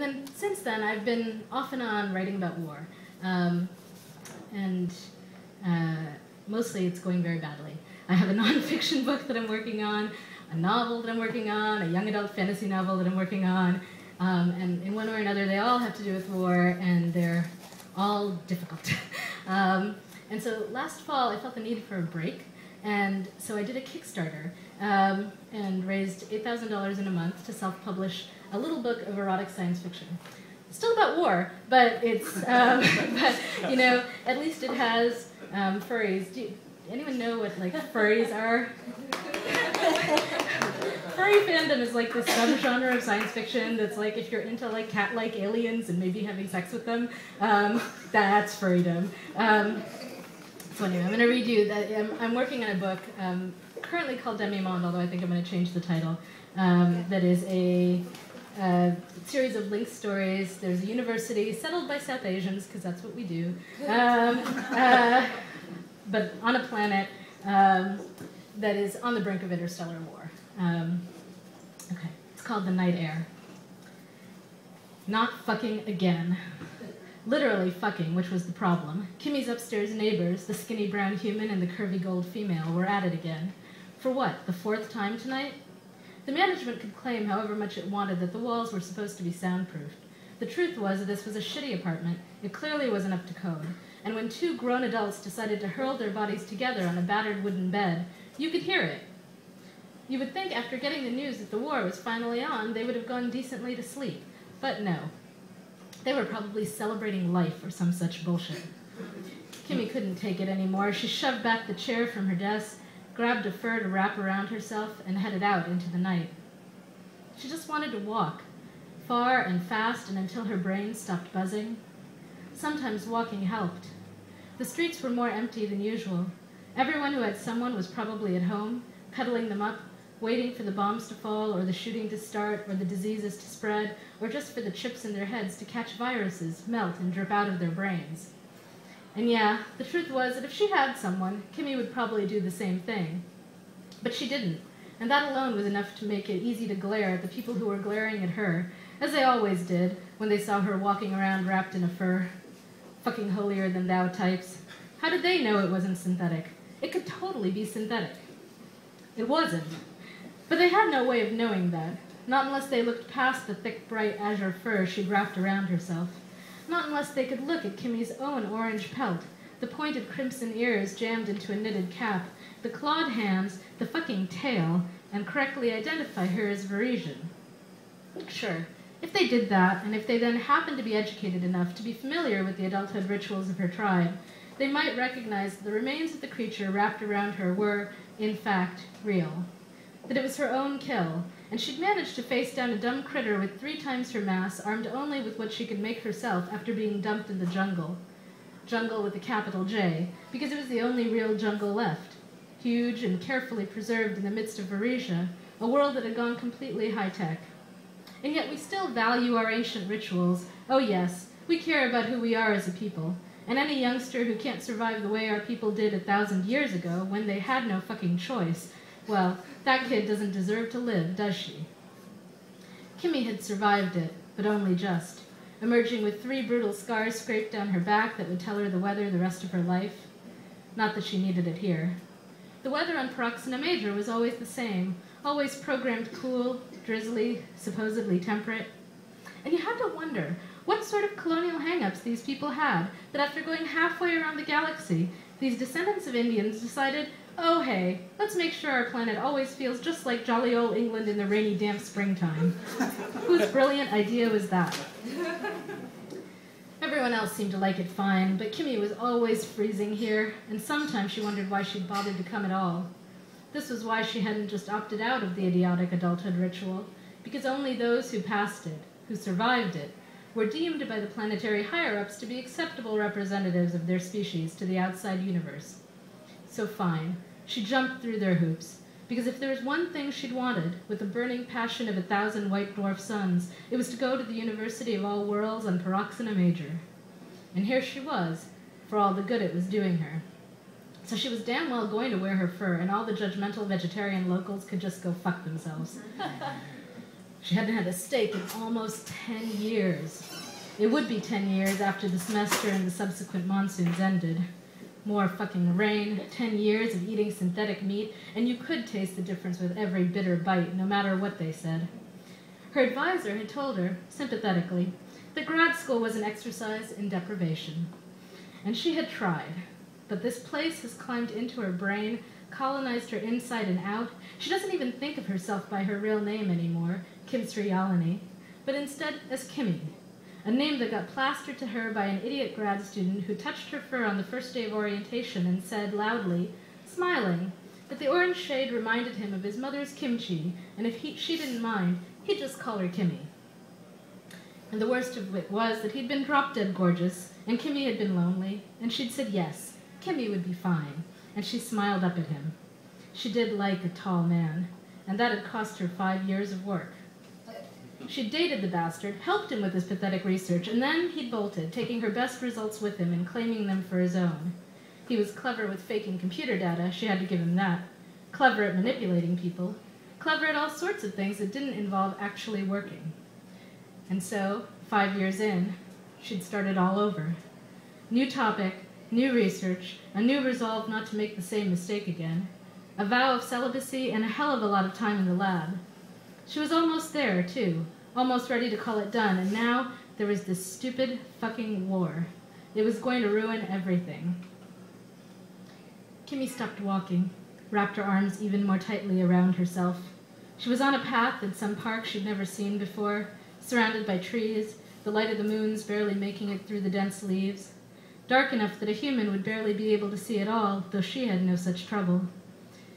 And then since then, I've been off and on writing about war. Mostly it's going very badly. I have a nonfiction book that I'm working on, a novel that I'm working on, a young adult fantasy novel that I'm working on, and in one way or another, they all have to do with war, and they're all difficult. And so last fall, I felt the need for a break, and so I did a Kickstarter and raised $8,000 in a month to self-publish a little book of erotic science fiction. It's still about war, but it's, but, you know, at least it has furries. Anyone know what, like, furries are? Furry fandom is like this subgenre of science fiction that's like, if you're into like cat-like aliens and maybe having sex with them, that's furrydom. So anyway, I'm going to read you that. I'm working on a book currently called Demi-Monde, although I think I'm going to change the title. That is a series of linked stories. There's a university settled by South Asians, because that's what we do, but on a planet that is on the brink of interstellar war. Okay, it's called The Night Air. Not fucking again. Literally fucking, which was the problem. Kimmy's upstairs neighbors, the skinny brown human and the curvy gold female, were at it again. For what, the 4th time tonight? The management could claim however much it wanted that the walls were supposed to be soundproofed. The truth was that this was a shitty apartment. It clearly wasn't up to code. And when 2 grown adults decided to hurl their bodies together on a battered wooden bed, you could hear it. You would think after getting the news that the war was finally on, they would have gone decently to sleep. But no. They were probably celebrating life or some such bullshit. Kimmy couldn't take it anymore. She shoved back the chair from her desk, grabbed a fur to wrap around herself, and headed out into the night. She just wanted to walk, far and fast and until her brain stopped buzzing. Sometimes walking helped. The streets were more empty than usual. Everyone who had someone was probably at home, cuddling them up, waiting for the bombs to fall, or the shooting to start, or the diseases to spread, or just for the chips in their heads to catch viruses, melt, and drip out of their brains. And yeah, the truth was that if she had someone, Kimmy would probably do the same thing. But she didn't, and that alone was enough to make it easy to glare at the people who were glaring at her, as they always did when they saw her walking around wrapped in a fur. Fucking holier-than-thou types. How did they know it wasn't synthetic? It could totally be synthetic. It wasn't. But they had no way of knowing that, not unless they looked past the thick, bright azure fur she'd wrapped around herself, not unless they could look at Kimmy's own orange pelt, the pointed crimson ears jammed into a knitted cap, the clawed hands, the fucking tail, and correctly identify her as Varisian. Sure, if they did that, and if they then happened to be educated enough to be familiar with the adulthood rituals of her tribe, they might recognize that the remains of the creature wrapped around her were, in fact, real. That it was her own kill, and she'd managed to face down a dumb critter with 3 times her mass, armed only with what she could make herself after being dumped in the jungle. Jungle with a capital J, because it was the only real jungle left. Huge and carefully preserved in the midst of Varisia, a world that had gone completely high-tech. And yet we still value our ancient rituals. Oh yes, we care about who we are as a people. And any youngster who can't survive the way our people did 1,000 years ago, when they had no fucking choice, well, that kid doesn't deserve to live, does she? Kimmy had survived it, but only just, emerging with 3 brutal scars scraped down her back that would tell her the weather the rest of her life. Not that she needed it here. The weather on Proxima Major was always the same, always programmed cool, drizzly, supposedly temperate. And you had to wonder what sort of colonial hang-ups these people had, that after going halfway around the galaxy, these descendants of Indians decided, oh hey, let's make sure our planet always feels just like jolly old England in the rainy, damp springtime. Whose brilliant idea was that? Everyone else seemed to like it fine, but Kimmy was always freezing here, and sometimes she wondered why she'd bothered to come at all. This was why she hadn't just opted out of the idiotic adulthood ritual, because only those who passed it, who survived it, were deemed by the planetary higher-ups to be acceptable representatives of their species to the outside universe. So fine, she jumped through their hoops, because if there was one thing she'd wanted, with the burning passion of 1,000 white dwarf suns, it was to go to the University of All Worlds on Proxima Major. And here she was, for all the good it was doing her. So she was damn well going to wear her fur, and all the judgmental vegetarian locals could just go fuck themselves. She hadn't had a steak in almost 10 years. It would be 10 years after the semester and the subsequent monsoons ended. More fucking rain, 10 years of eating synthetic meat, and you could taste the difference with every bitter bite, no matter what they said. Her advisor had told her, sympathetically, that grad school was an exercise in deprivation. And she had tried, but this place has climbed into her brain, colonized her inside and out. She doesn't even think of herself by her real name anymore, Kim Sriyalini, but instead as Kimmy, a name that got plastered to her by an idiot grad student who touched her fur on the first day of orientation and said loudly, smiling, that the orange shade reminded him of his mother's kimchi, and if she didn't mind, he'd just call her Kimmy. And the worst of it was that he'd been drop-dead gorgeous, and Kimmy had been lonely, and she'd said yes, Kimmy would be fine, and she smiled up at him. She did like a tall man, and that had cost her 5 years of work. She'd dated the bastard, helped him with his pathetic research, and then he'd bolted, taking her best results with him and claiming them for his own. He was clever with faking computer data, she had to give him that. Clever at manipulating people. Clever at all sorts of things that didn't involve actually working. And so, 5 years in, she'd started all over. New topic, new research, a new resolve not to make the same mistake again, a vow of celibacy, and a hell of a lot of time in the lab. She was almost there, too, almost ready to call it done, and now there was this stupid fucking war. It was going to ruin everything. Kimmy stopped walking, wrapped her arms even more tightly around herself. She was on a path in some park she'd never seen before, surrounded by trees, the light of the moon's barely making it through the dense leaves. Dark enough that a human would barely be able to see at all, though she had no such trouble.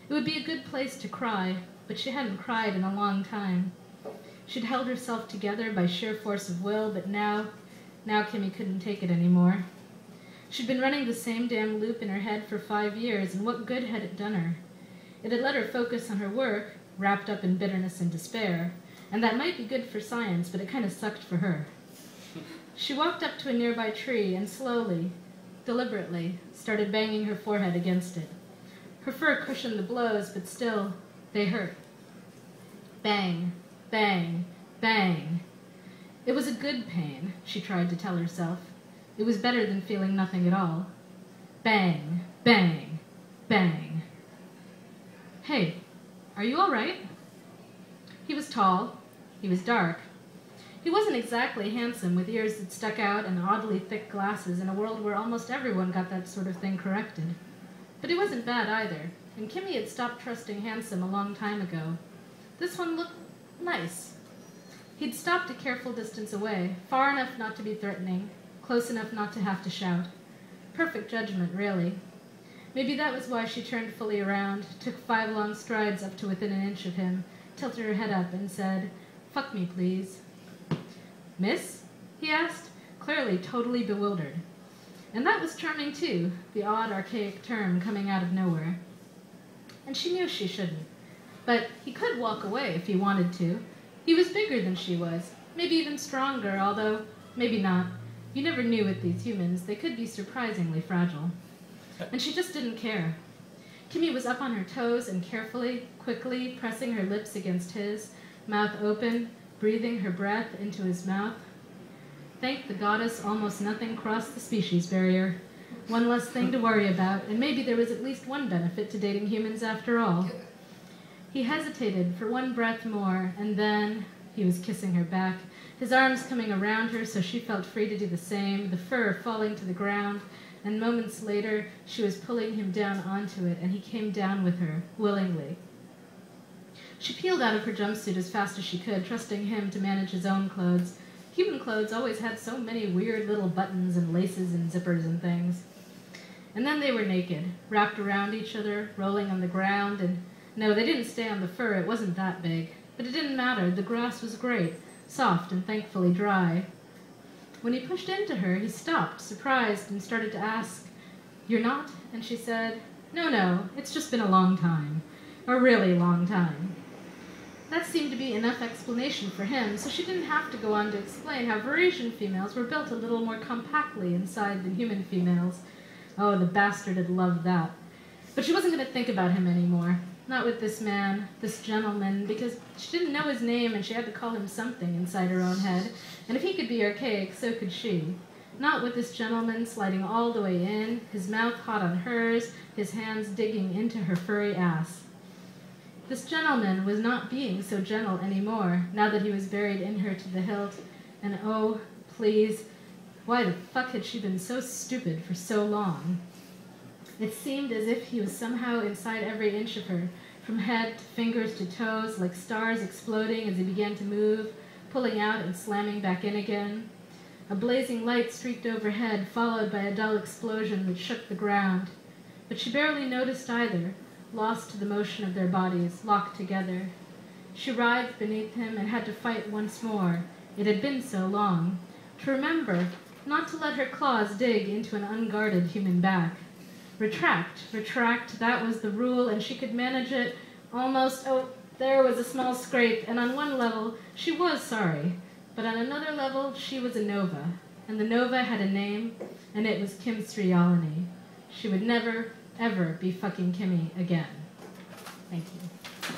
It would be a good place to cry, but she hadn't cried in a long time. She'd held herself together by sheer force of will, but now Kimmy couldn't take it anymore. She'd been running the same damn loop in her head for 5 years, and what good had it done her? It had let her focus on her work, wrapped up in bitterness and despair, and that might be good for science, but it kind of sucked for her. She walked up to a nearby tree and slowly, deliberately, started banging her forehead against it. Her fur cushioned the blows, but still, they hurt. Bang, bang, bang. It was a good pain, she tried to tell herself. It was better than feeling nothing at all. Bang, bang, bang. Hey, are you all right? He was tall. He was dark. He wasn't exactly handsome, with ears that stuck out and oddly thick glasses in a world where almost everyone got that sort of thing corrected. But he wasn't bad either, and Kimmy had stopped trusting handsome a long time ago. This one looked nice. He'd stopped a careful distance away, far enough not to be threatening, close enough not to have to shout. Perfect judgment, really. Maybe that was why she turned fully around, took 5 long strides up to within an inch of him, tilted her head up and said, "Fuck me, please." "Miss?" he asked, clearly totally bewildered. And that was charming too, the odd, archaic term coming out of nowhere. And she knew she shouldn't. But he could walk away if he wanted to. He was bigger than she was, maybe even stronger, although maybe not. You never knew with these humans, they could be surprisingly fragile. And she just didn't care. Kimmy was up on her toes and carefully, quickly, pressing her lips against his, mouth open, breathing her breath into his mouth. Thank the goddess almost nothing crossed the species barrier. One less thing to worry about, and maybe there was at least one benefit to dating humans after all. He hesitated for one breath more, and then he was kissing her back, his arms coming around her so she felt free to do the same, the fur falling to the ground, and moments later she was pulling him down onto it, and he came down with her, willingly. She peeled out of her jumpsuit as fast as she could, trusting him to manage his own clothes. Human clothes always had so many weird little buttons and laces and zippers and things. And then they were naked, wrapped around each other, rolling on the ground, and no, they didn't stay on the fur, it wasn't that big. But it didn't matter, the grass was great, soft and thankfully dry. When he pushed into her, he stopped, surprised, and started to ask, "You're not?" And she said, No, it's just been a long time. A really long time." That seemed to be enough explanation for him, so she didn't have to go on to explain how Eurasian females were built a little more compactly inside than human females. Oh, the bastard had loved that. But she wasn't going to think about him anymore. Not with this man, this gentleman, because she didn't know his name and she had to call him something inside her own head, and if he could be archaic, so could she. Not with this gentleman sliding all the way in, his mouth hot on hers, his hands digging into her furry ass. This gentleman was not being so gentle anymore, now that he was buried in her to the hilt, and oh, please, why the fuck had she been so stupid for so long? It seemed as if he was somehow inside every inch of her, from head to fingers to toes, like stars exploding as he began to move, pulling out and slamming back in again. A blazing light streaked overhead, followed by a dull explosion that shook the ground. But she barely noticed either, lost to the motion of their bodies, locked together. She writhed beneath him and had to fight once more. It had been so long. To remember, not to let her claws dig into an unguarded human back. Retract, that was the rule, and she could manage it almost. Oh, there was a small scrape, and on one level, she was sorry. But on another level, she was a Nova, and the Nova had a name, and it was Kim Strialini. She would never, ever be fucking Kimmy again. Thank you.